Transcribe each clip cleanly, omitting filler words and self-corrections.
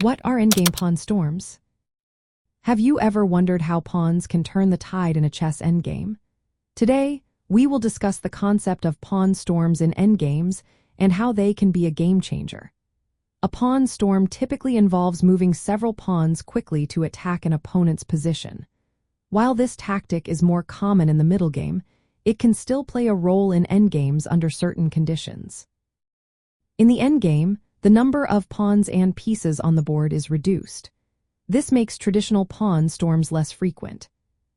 What are endgame pawn storms? Have you ever wondered how pawns can turn the tide in a chess endgame? Today, we will discuss the concept of pawn storms in endgames and how they can be a game changer. A pawn storm typically involves moving several pawns quickly to attack an opponent's position. While this tactic is more common in the middle game, it can still play a role in endgames under certain conditions. In the endgame, the number of pawns and pieces on the board is reduced. This makes traditional pawn storms less frequent.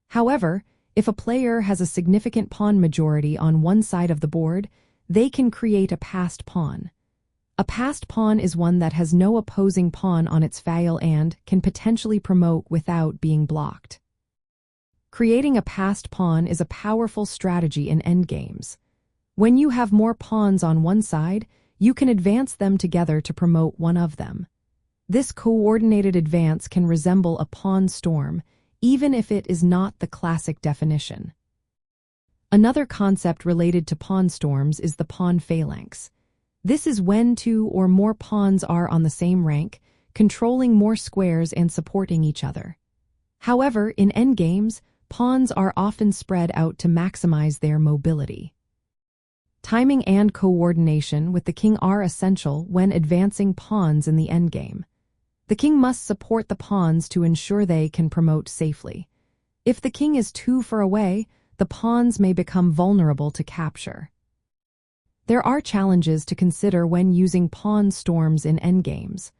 However, if a player has a significant pawn majority on one side of the board, they can create a passed pawn. A passed pawn is one that has no opposing pawn on its file and can potentially promote without being blocked. Creating a passed pawn is a powerful strategy in endgames. When you have more pawns on one side, you can advance them together to promote one of them. This coordinated advance can resemble a pawn storm, even if it is not the classic definition. Another concept related to pawn storms is the pawn phalanx. This is when two or more pawns are on the same rank, controlling more squares and supporting each other. However, in endgames, pawns are often spread out to maximize their mobility. Timing and coordination with the king are essential when advancing pawns in the endgame. The king must support the pawns to ensure they can promote safely. If the king is too far away, the pawns may become vulnerable to capture. There are challenges to consider when using pawn storms in endgames.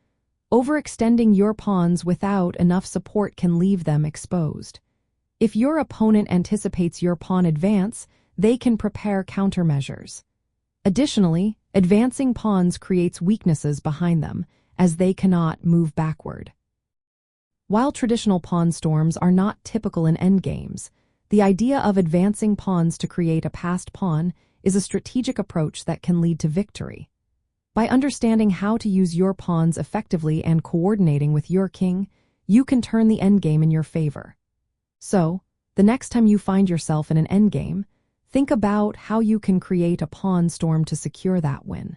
Overextending your pawns without enough support can leave them exposed. If your opponent anticipates your pawn advance, they can prepare countermeasures. Additionally, advancing pawns creates weaknesses behind them, as they cannot move backward. While traditional pawn storms are not typical in endgames, the idea of advancing pawns to create a passed pawn is a strategic approach that can lead to victory. By understanding how to use your pawns effectively and coordinating with your king, you can turn the endgame in your favor. So, the next time you find yourself in an endgame, think about how you can create a pawn storm to secure that win.